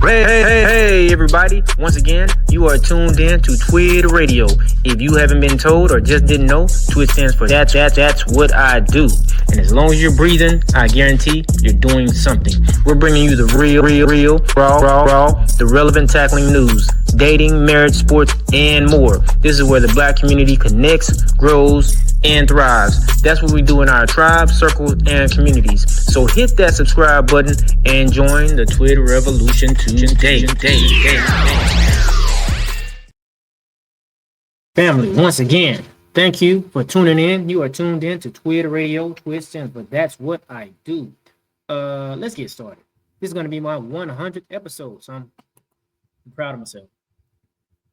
Hey, everybody. Once again, you are tuned in to Twid Radio. If you haven't been told or just didn't know, Twid stands for that's what I do. And as long as you're breathing, I guarantee you're doing something. We're bringing you the real, raw, the relevant tackling news, dating, marriage, sports, and more. This is where the black community connects, grows, and thrives. That's what we do in our tribe, circles, and communities. So hit that subscribe button and join the Twitter revolution today. Family, once again, thank you for tuning in. You are tuned in to Twitter Radio. Twid stands for That's What I Do. Let's get started. This is going to be my 100th episode, so I'm proud of myself.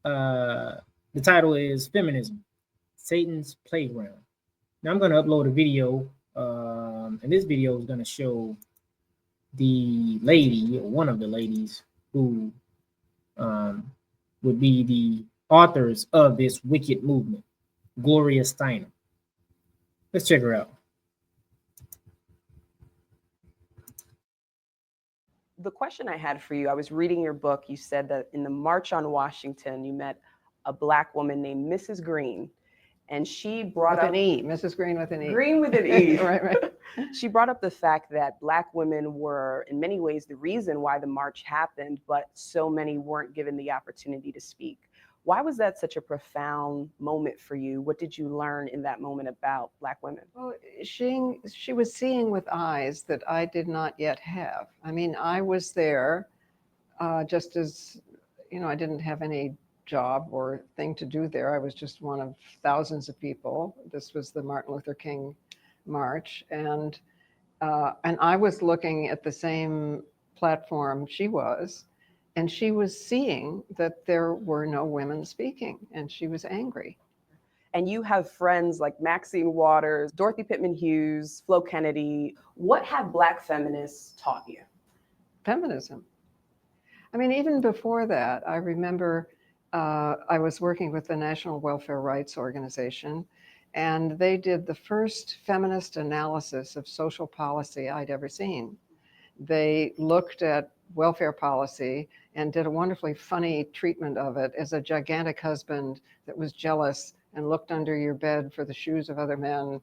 The title is Feminism, Satan's Playground. Now I'm going to upload a video, and this video is going to show the lady, or one of the ladies, who would be the authors of this wicked movement, Gloria Steinem. Let's check her out. The question I had for you, I was reading your book. You said that in the March on Washington, you met a Black woman named Mrs. Green, and she brought up an E, Mrs. Green with an E. Green with an E. Right. She brought up the fact that Black women were, in many ways, the reason why the march happened, but so many weren't given the opportunity to speak. Why was that such a profound moment for you? What did you learn in that moment about Black women? Well, she was seeing with eyes that I did not yet have. I mean, I was there just as, I didn't have any job or thing to do there. I was just one of thousands of people. This was the Martin Luther King March, and I was looking at the same platform she was, and she was seeing that there were no women speaking, and she was angry. And you have friends like Maxine Waters, Dorothy Pittman Hughes, Flo Kennedy. What have Black feminists taught you? Feminism. I mean, even before that, I remember I was working with the National Welfare Rights Organization, and they did the first feminist analysis of social policy I'd ever seen. They looked at welfare policy and did a wonderfully funny treatment of it as a gigantic husband that was jealous and looked under your bed for the shoes of other men.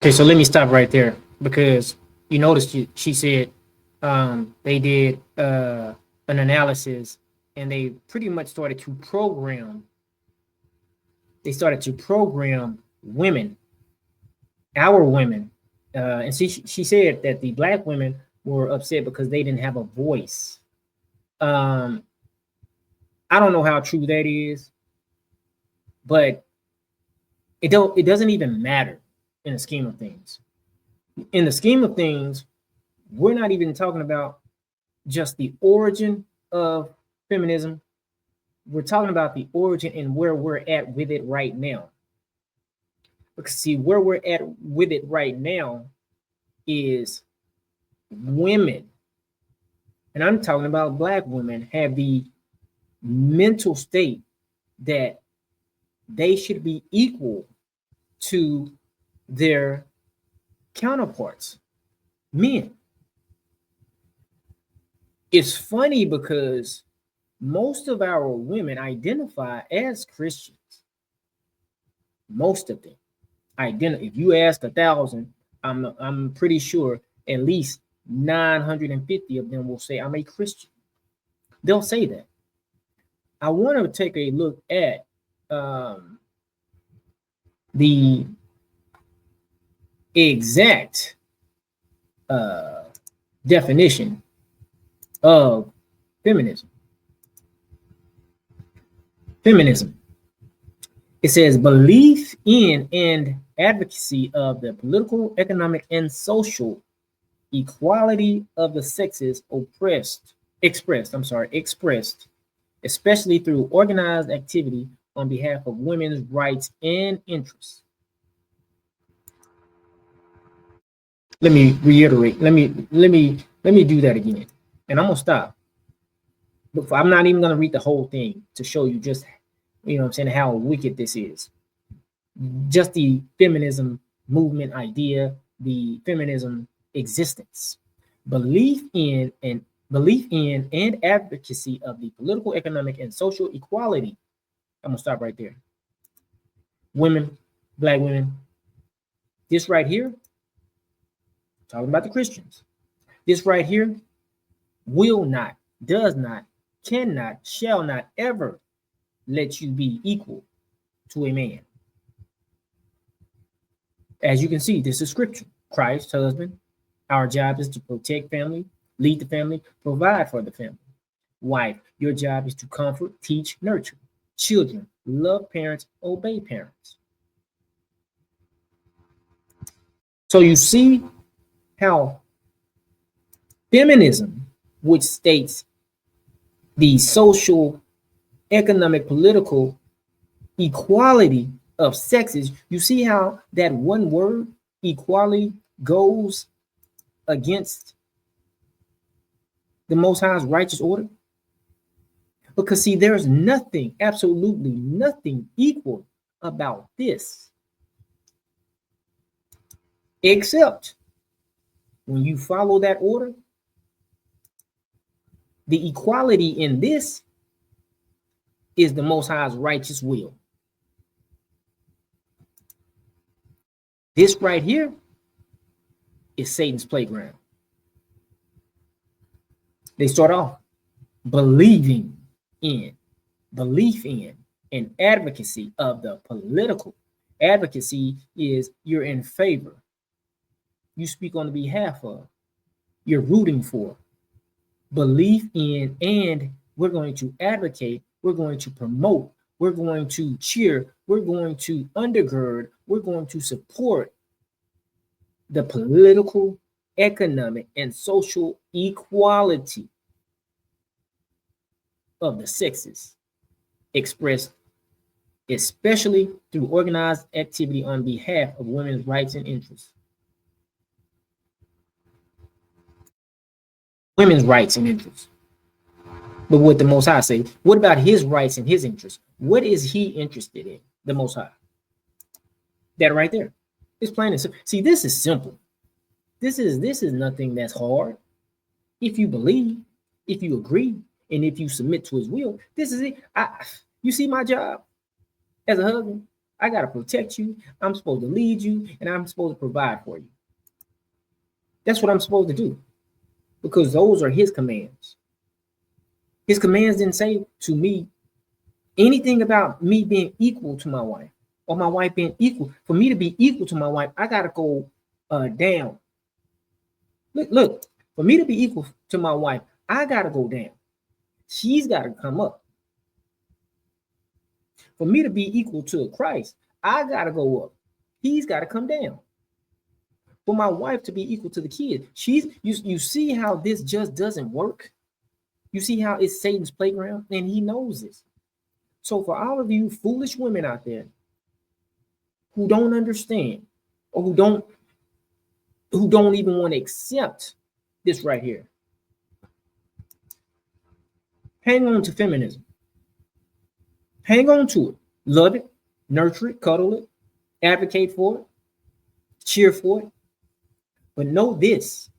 Okay, so let me stop right there, because you noticed she said they did an analysis, and they pretty much started to program. They started to program women, our women, and she said that the Black women were upset because they didn't have a voice. I don't know how true that is, but it doesn't even matter in the scheme of things. In the scheme of things, we're not even talking about just the origin of feminism. We're talking about the origin and where we're at with it right now. Because see, where we're at with it right now is women, and I'm talking about Black women, have the mental state that they should be equal to their counterparts, men. It's funny because most of our women identify as Christians. Most of them identify. If you ask 1,000, I'm pretty sure at least 950 of them will say, I'm a Christian. They'll say that. I want to take a look at the exact definition of feminism. Feminism. It says belief in and advocacy of the political, economic, and social equality of the sexes expressed, especially through organized activity on behalf of women's rights and interests. Let me reiterate. Let me do that again. And I'm gonna stop. But I'm not even gonna read the whole thing to show you just, how wicked this is. Just the feminism movement idea, the feminism existence. Belief in and advocacy of the political, economic, and social equality. I'm gonna stop right there. Women, black women, this right here, talking about the Christians, this right here will not, does not, cannot, shall not ever let you be equal to a man. As you can see, this is scripture. Christ, husband, our job is to protect family, lead the family, provide for the family. Wife, your job is to comfort, teach, nurture. Children, love parents, obey parents. So you see how feminism, which states the social, economic, political equality of sexes, you see how that one word, equality, goes against the Most High's righteous order? Because see, there's nothing, absolutely nothing equal about this, except when you follow that order, the equality in this is the Most High's righteous will. This right here is Satan's playground. They start off belief in, and advocacy of the political. Advocacy is you're in favor. You speak on the behalf of. You're rooting for. Belief in, and we're going to advocate. We're going to promote. We're going to cheer. We're going to undergird. We're going to support the political, economic, and social equality of the sexes, expressed especially through organized activity on behalf of women's rights and interests. Women's rights and interests. But what the Most High say, what about his rights and his interests? What is he interested in, the Most High? That right there. It's plain and simple. See, this is simple. This is nothing that's hard. If you believe, if you agree, and if you submit to his will, this is it. You see my job as a husband? I got to protect you. I'm supposed to lead you, and I'm supposed to provide for you. That's what I'm supposed to do, because those are his commands. His commands didn't say to me anything about me being equal to my wife or my wife being equal. For me to be equal to my wife, I got to go down. Look, for me to be equal to my wife, I got to go down. She's got to come up. For me to be equal to Christ, I got to go up. He's got to come down. For my wife to be equal to the kid, you see how this just doesn't work? You see how it's Satan's playground, and he knows this. So for all of you foolish women out there who don't understand, or who don't even want to accept this right here, hang on to feminism. Hang on to it. Love it, nurture it, cuddle it, advocate for it, cheer for it. But know this,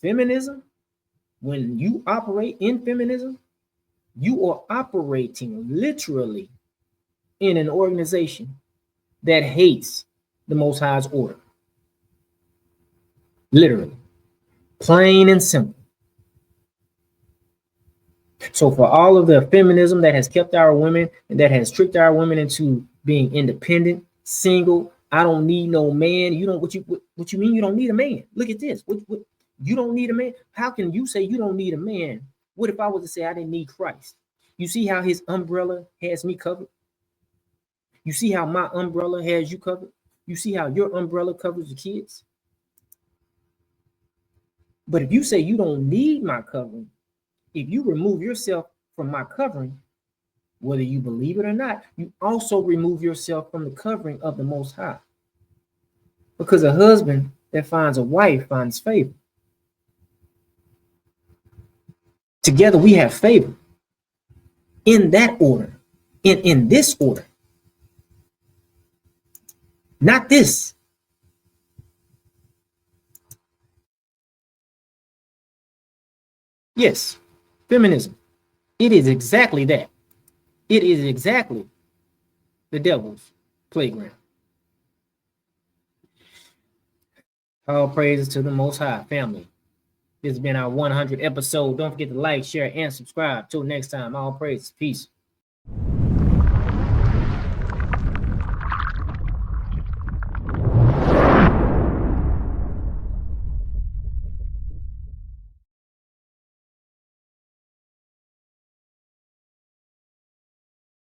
feminism, when you operate in feminism, you are operating literally in an organization that hates the Most High's order. Literally. Plain and simple. So for all of the feminism that has kept our women and that has tricked our women into being independent, single, I don't need no man. You don't, what you mean you don't need a man? Look at this. What you don't need a man? How can you say you don't need a man? What if I was to say I didn't need Christ? You see how his umbrella has me covered? You see how my umbrella has you covered? You see how your umbrella covers the kids? But if you say you don't need my covering, if you remove yourself from my covering, whether you believe it or not, you also remove yourself from the covering of the Most High. Because a husband that finds a wife finds favor. Together we have favor. In that order, in this order. Not this. Yes, feminism. It is exactly that. It is exactly the devil's playground. All praises to the Most High, family. This has been our 100th episode. Don't forget to like, share, and subscribe. Till next time, all praises. Peace.